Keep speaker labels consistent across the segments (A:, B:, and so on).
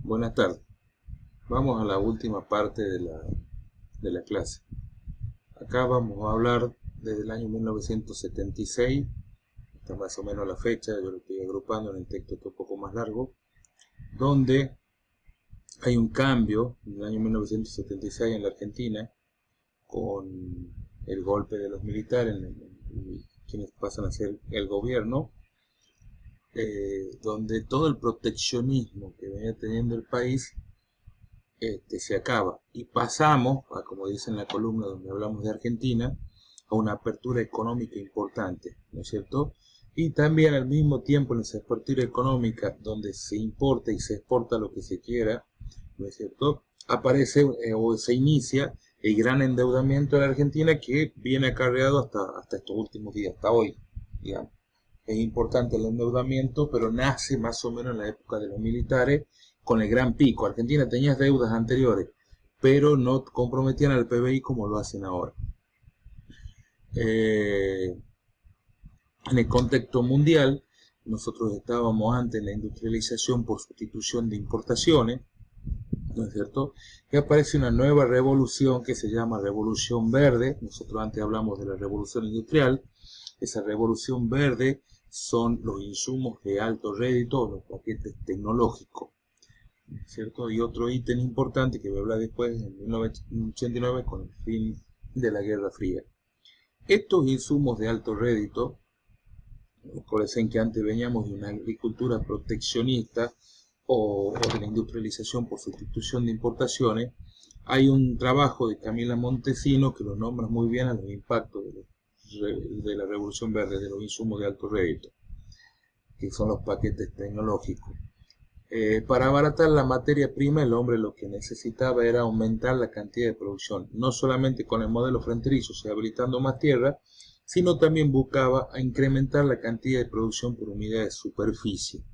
A: Buenas tardes. Vamos a la última parte de la clase. Acá vamos a hablar desde el año 1976, hasta más o menos la fecha, yo lo estoy agrupando en el texto un poco más largo, donde hay un cambio en el año 1976 en la Argentina, con el golpe de los militares, quienes pasan a ser el gobierno, donde todo el proteccionismo que venía teniendo el país se acaba y pasamos, como dice en la columna donde hablamos de Argentina, a una apertura económica importante, ¿no es cierto? Y también al mismo tiempo en esa apertura económica donde se importa y se exporta lo que se quiera, ¿no es cierto? Aparece o se inicia el gran endeudamiento de la Argentina que viene acarreado hasta estos últimos días, hasta hoy, digamos. Es importante el endeudamiento, pero nace más o menos en la época de los militares con el gran pico. Argentina tenía deudas anteriores, pero no comprometían al PBI como lo hacen ahora. En el contexto mundial, nosotros estábamos antes en la industrialización por sustitución de importaciones, ¿no es cierto? Y aparece una nueva revolución que se llama Revolución Verde. Nosotros antes hablamos de la Revolución Industrial. Esa Revolución Verde son los insumos de alto rédito, los paquetes tecnológicos, ¿cierto? Y otro ítem importante que voy a hablar después, en 1989, con el fin de la Guerra Fría. Estos insumos de alto rédito, recuerden que antes veníamos de una agricultura proteccionista o de la industrialización por sustitución de importaciones. Hay un trabajo de Camila Montesino que lo nombra muy bien a los impactos de la Revolución Verde, de los insumos de alto rédito, que son los paquetes tecnológicos. Para abaratar la materia prima, el hombre lo que necesitaba era aumentar la cantidad de producción, no solamente con el modelo fronterizo, o sea, habilitando más tierra, sino también buscaba incrementar la cantidad de producción por unidad de superficie.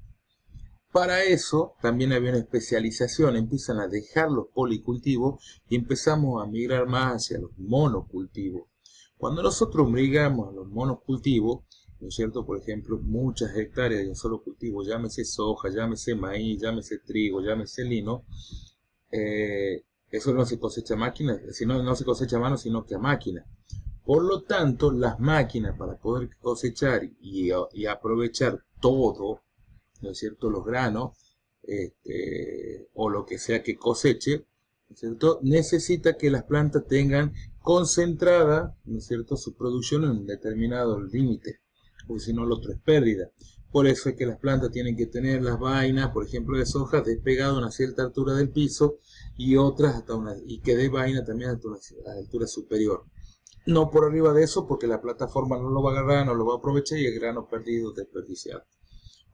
A: Para eso también había una especialización, empiezan a dejar los policultivos y empezamos a migrar más hacia los monocultivos. Cuando nosotros migramos a los monocultivos, ¿no es cierto? Por ejemplo, muchas hectáreas de un solo cultivo, llámese soja, llámese maíz, llámese trigo, llámese lino, eso no se cosecha a máquina, sino no se cosecha a mano, sino que a máquina. Por lo tanto, las máquinas para poder cosechar y aprovechar todo, ¿no es cierto?, los granos, o lo que sea que coseche, ¿no es cierto?, necesita que las plantas tengan concentrada, ¿no es cierto?, su producción en un determinado límite, porque si no lo otro es pérdida. Por eso es que las plantas tienen que tener las vainas, por ejemplo, de soja, despegadas a una cierta altura del piso y otras y que dé vaina también a una altura superior. No por arriba de eso, porque la plataforma no lo va a agarrar, no lo va a aprovechar y el grano perdido, desperdiciado.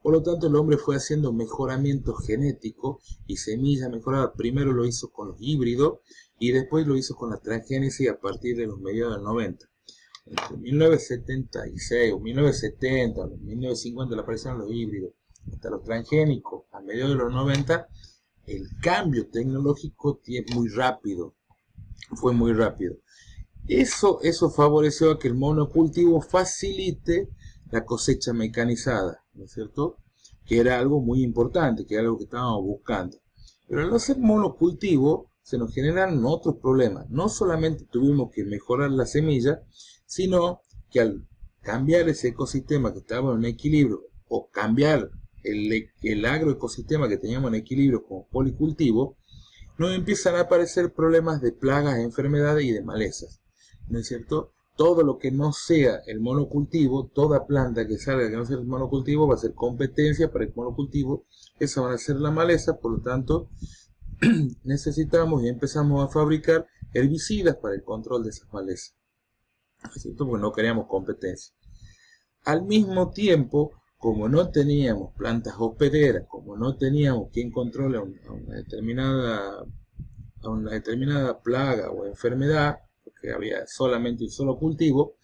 A: Por lo tanto, el hombre fue haciendo mejoramientos genéticos y semillas mejoradas. Primero lo hizo con los híbridos y después lo hizo con la transgénesis a partir de los mediados del 90. Entre 1976 o 1970 o 1950 le aparecieron los híbridos, hasta los transgénicos a mediados de los 90. El cambio tecnológico es muy rápido, fue muy rápido. Eso favoreció a que el monocultivo facilite la cosecha mecanizada, ¿no es cierto?, que era algo muy importante, que era algo que estábamos buscando. Pero al no ser monocultivo se nos generan otros problemas. No solamente tuvimos que mejorar la semilla, sino que al cambiar ese ecosistema que estaba en equilibrio, o cambiar el agroecosistema que teníamos en equilibrio como policultivo, nos empiezan a aparecer problemas de plagas, enfermedades y de malezas, ¿no es cierto? Todo lo que no sea el monocultivo, toda planta que salga que no sea el monocultivo va a ser competencia para el monocultivo, esa va a ser la maleza. Por lo tanto, necesitamos y empezamos a fabricar herbicidas para el control de esas malezas, ¿no es cierto?, porque no queríamos competencia. Al mismo tiempo, como no teníamos plantas hospederas, como no teníamos quien controle a una determinada plaga o enfermedad, porque había solamente un solo cultivo,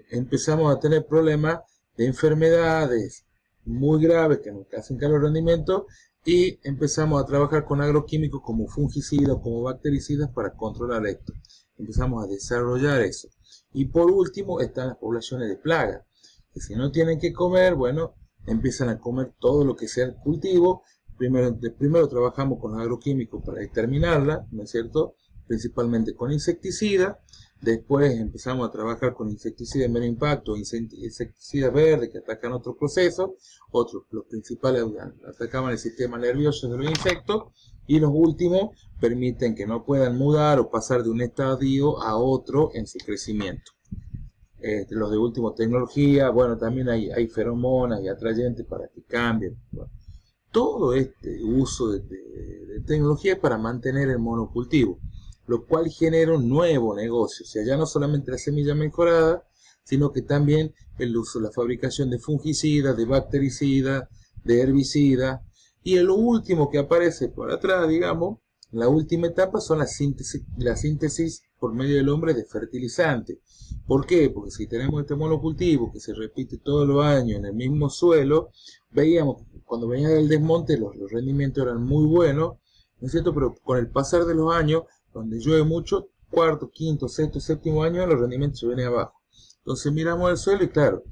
A: empezamos a tener problemas de enfermedades muy graves que nos hacen caer los rendimientos y empezamos a trabajar con agroquímicos como fungicidas, como bactericidas para controlar esto. Empezamos a desarrollar eso. Y por último están las poblaciones de plagas, que si no tienen que comer, bueno, empiezan a comer todo lo que sea el cultivo Primero trabajamos con agroquímicos para determinarla, ¿no es cierto? Principalmente con insecticidas. Después empezamos a trabajar con insecticidas de menor impacto, insecticidas verdes que atacan otros procesos. Los principales atacaban el sistema nervioso de los insectos. Y los últimos permiten que no puedan mudar o pasar de un estadio a otro en su crecimiento. Los de última tecnología, bueno, también hay feromonas y atrayentes para que cambien. Bueno, todo este uso de tecnología es para mantener el monocultivo, lo cual genera un nuevo negocio. O sea, ya no solamente la semilla mejorada, sino que también el uso, la fabricación de fungicidas, de bactericidas, de herbicidas. Y lo último que aparece por atrás, digamos, la última etapa son la síntesis por medio del hombre de fertilizantes. ¿Por qué? Porque si tenemos este monocultivo que se repite todos los años en el mismo suelo, veíamos que cuando venía del desmonte los rendimientos eran muy buenos, ¿no es cierto? Pero con el pasar de los años, donde llueve mucho, cuarto, quinto, sexto, séptimo año, los rendimientos se vienen abajo. Entonces miramos el suelo y claro,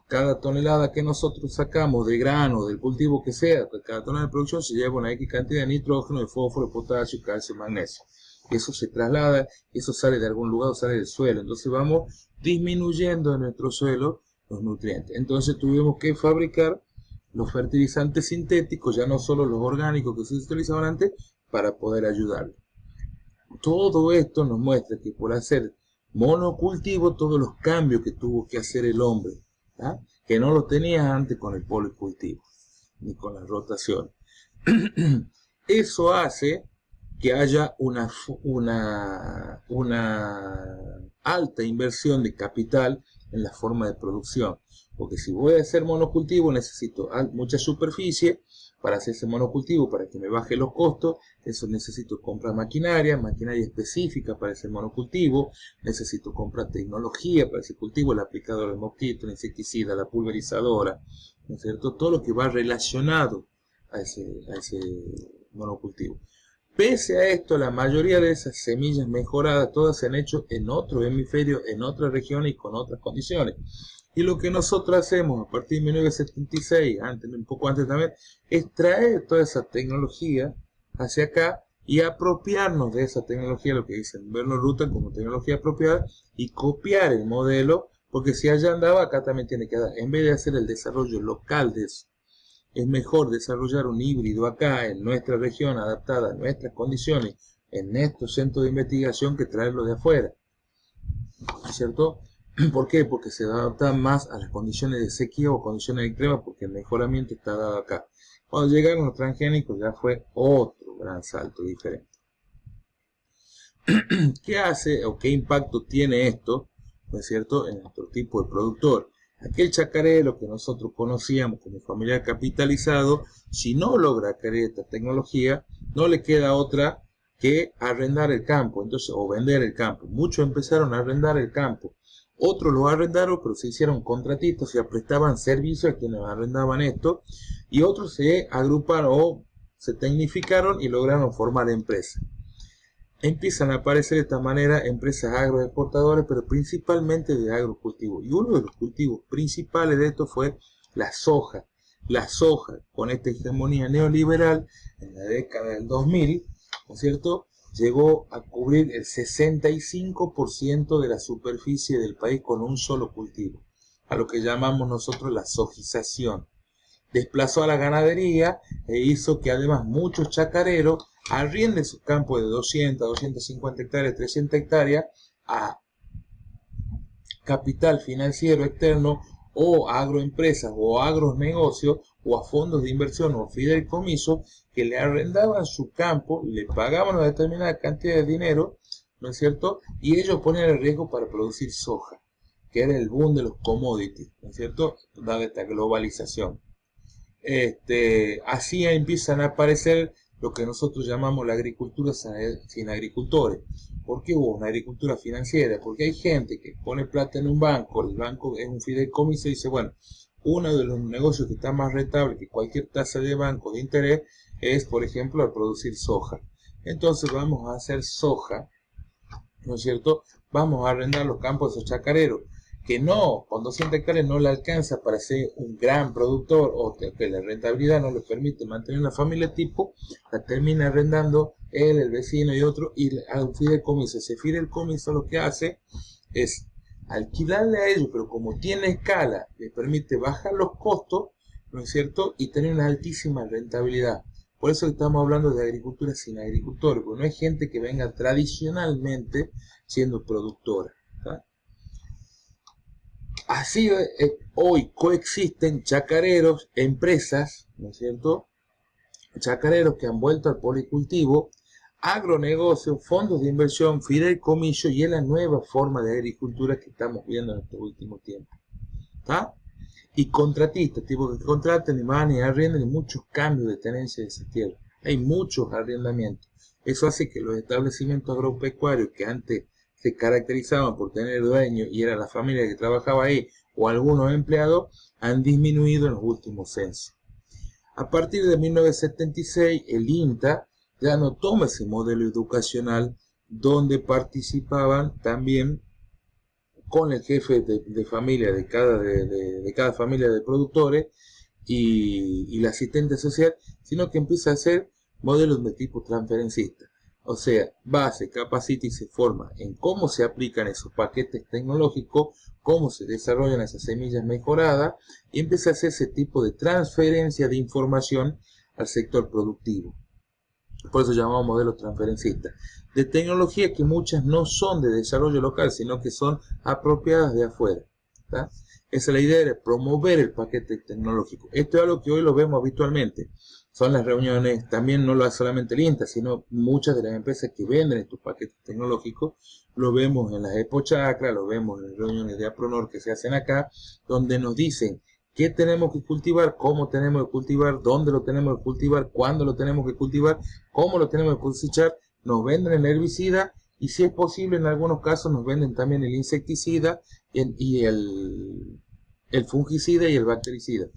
A: cada tonelada que nosotros sacamos de grano, del cultivo que sea, cada tonelada de producción se lleva una X cantidad de nitrógeno, de fósforo, de potasio, calcio, magnesio. Eso se traslada, eso sale de algún lugar, sale del suelo. Entonces vamos disminuyendo en nuestro suelo los nutrientes. Entonces tuvimos que fabricar los fertilizantes sintéticos, ya no solo los orgánicos que se utilizaban antes, para poder ayudarlo. Todo esto nos muestra que por hacer monocultivo, todos los cambios que tuvo que hacer el hombre, ¿ah? Que no lo tenía antes con el policultivo, ni con la rotación. Eso hace que haya una alta inversión de capital en la forma de producción. Porque si voy a hacer monocultivo necesito mucha superficie para hacer ese monocultivo, para que me baje los costos. Eso necesito comprar maquinaria específica para ese monocultivo. Necesito comprar tecnología para ese cultivo, el aplicador de mosquito, el insecticida, la pulverizadora, ¿no es cierto? Todo lo que va relacionado a ese monocultivo. Pese a esto, la mayoría de esas semillas mejoradas, todas se han hecho en otro hemisferio, en otra región y con otras condiciones. Y lo que nosotros hacemos a partir de 1976, un poco antes también, es traer toda esa tecnología hacia acá y apropiarnos de esa tecnología, lo que dicen Bernard Rutan como tecnología apropiada, y copiar el modelo, porque si allá andaba, acá también tiene que dar. En vez de hacer el desarrollo local de eso, es mejor desarrollar un híbrido acá en nuestra región, adaptada a nuestras condiciones, en estos centros de investigación, que traerlo de afuera. ¿Cierto? ¿Por qué? Porque se adapta más a las condiciones de sequía o condiciones extremas, porque el mejoramiento está dado acá. Cuando llegaron los transgénicos ya fue otro gran salto diferente. ¿Qué hace o qué impacto tiene esto, ¿no es cierto?, en nuestro tipo de productor? Aquel chacarero que nosotros conocíamos como familiar capitalizado, si no logra adquirir esta tecnología, no le queda otra que arrendar el campo, entonces, o vender el campo. Muchos empezaron a arrendar el campo, otros lo arrendaron, pero se hicieron contratistas, o sea, prestaban servicio a quienes arrendaban esto, y otros se agruparon o se tecnificaron y lograron formar empresas. Empiezan a aparecer de esta manera empresas agroexportadoras, pero principalmente de agrocultivo. Y uno de los cultivos principales de esto fue la soja. La soja, con esta hegemonía neoliberal, en la década del 2000, ¿no es cierto?, llegó a cubrir el 65% de la superficie del país con un solo cultivo, a lo que llamamos nosotros la sojización. Desplazó a la ganadería e hizo que además muchos chacareros arrienden sus campos de 200, 250 hectáreas, 300 hectáreas a capital financiero externo o a agroempresas o a agronegocios o a fondos de inversión o fideicomisos que le arrendaban su campo, le pagaban una determinada cantidad de dinero, ¿no es cierto? Y ellos ponían el riesgo para producir soja, que era el boom de los commodities, ¿no es cierto?, dada esta globalización. Así empiezan a aparecer lo que nosotros llamamos la agricultura sin agricultores. ¿Por qué hubo una agricultura financiera? Porque hay gente que pone plata en un banco, el banco es un fideicomiso y dice, bueno, uno de los negocios que está más rentable que cualquier tasa de banco de interés es, por ejemplo, el producir soja. Entonces vamos a hacer soja, ¿no es cierto? Vamos a arrendar los campos de esos chacareros. que no, con 200 hectáreas no le alcanza para ser un gran productor o que la rentabilidad no le permite mantener una familia tipo, la termina arrendando él, el vecino y otro, y a un fideicomiso. Ese fideicomiso lo que hace es alquilarle a ellos, pero como tiene escala, le permite bajar los costos, ¿no es cierto? Y tener una altísima rentabilidad. Por eso estamos hablando de agricultura sin agricultores, porque no hay gente que venga tradicionalmente siendo productora. ¿Tá? Así hoy coexisten chacareros, empresas, ¿no es cierto? Chacareros que han vuelto al policultivo, agronegocio, fondos de inversión, fideicomiso y es la nueva forma de agricultura que estamos viendo en estos últimos tiempos. ¿Tá? Y contratistas, tipo que contratan y van y arriendan, y muchos cambios de tenencia de esa tierra. Hay muchos arrendamientos. Eso hace que los establecimientos agropecuarios que antes se caracterizaban por tener dueños y era la familia que trabajaba ahí o algunos empleados, han disminuido en los últimos censos. A partir de 1976, el INTA ya no toma ese modelo educacional donde participaban también con el jefe de familia de cada familia de productores y la asistente social, sino que empieza a hacer modelos de tipo transferencista. O sea, se capacita y se forma en cómo se aplican esos paquetes tecnológicos, cómo se desarrollan esas semillas mejoradas y empieza a hacer ese tipo de transferencia de información al sector productivo. Por eso llamamos modelos transferencistas. De tecnología que muchas no son de desarrollo local, sino que son apropiadas de afuera. ¿Tá? Esa es la idea de promover el paquete tecnológico. Esto es algo que hoy lo vemos habitualmente. Son las reuniones, también no lo hace solamente el INTA, sino muchas de las empresas que venden estos paquetes tecnológicos. Lo vemos en las EPOCHACRA, lo vemos en las reuniones de APRONOR que se hacen acá, donde nos dicen qué tenemos que cultivar, cómo tenemos que cultivar, dónde lo tenemos que cultivar, cuándo lo tenemos que cultivar, cómo lo tenemos que cosechar. Nos venden el herbicida y si es posible en algunos casos nos venden también el insecticida y el fungicida y el bactericida.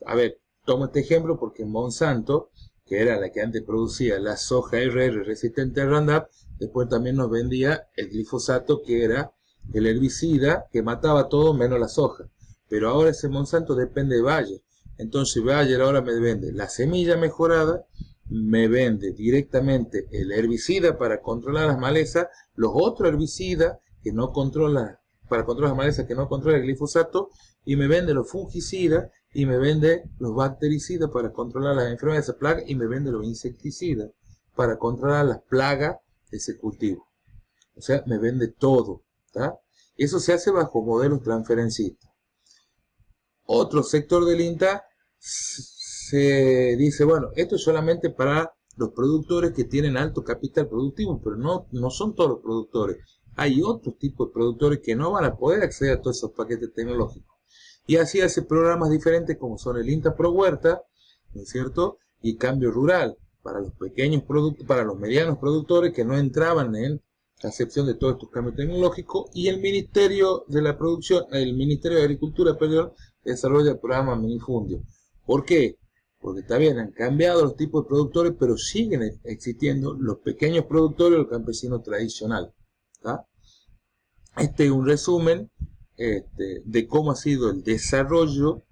A: A ver, tomo este ejemplo porque Monsanto, que era la que antes producía la soja RR resistente al Roundup, después también nos vendía el glifosato, que era el herbicida que mataba todo menos la soja. Pero ahora ese Monsanto depende de Bayer. Entonces Bayer ahora me vende la semilla mejorada, me vende directamente el herbicida para controlar las malezas, los otros herbicidas que no controla, para controlar las malezas que no controla el glifosato, y me vende los fungicidas, y me vende los bactericidas para controlar las enfermedades de esa plaga, y me vende los insecticidas para controlar las plagas de ese cultivo. O sea, me vende todo. ¿Tá? Eso se hace bajo modelos transferencistas. Otro sector del INTA se dice, bueno, esto es solamente para los productores que tienen alto capital productivo, pero no son todos los productores. Hay otros tipos de productores que no van a poder acceder a todos esos paquetes tecnológicos. Y así hace programas diferentes como son el INTA Pro Huerta, ¿no es cierto? Y Cambio Rural, para los pequeños productos, para los medianos productores que no entraban en la acepción de todos estos cambios tecnológicos, y el Ministerio de la Producción, el Ministerio de Agricultura, perdón, desarrolla el programa Minifundio. ¿Por qué? Porque está bien, han cambiado los tipos de productores, pero siguen existiendo los pequeños productores y los campesinos tradicionales. ¿Tá? Este es un resumen de cómo ha sido el desarrollo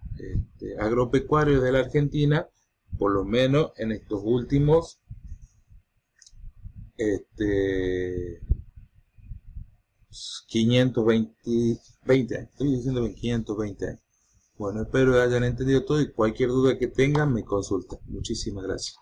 A: agropecuario de la Argentina, por lo menos en estos últimos 520 años. Estoy diciendo 520 años. Bueno, espero que hayan entendido todo y cualquier duda que tengan me consultan. Muchísimas gracias.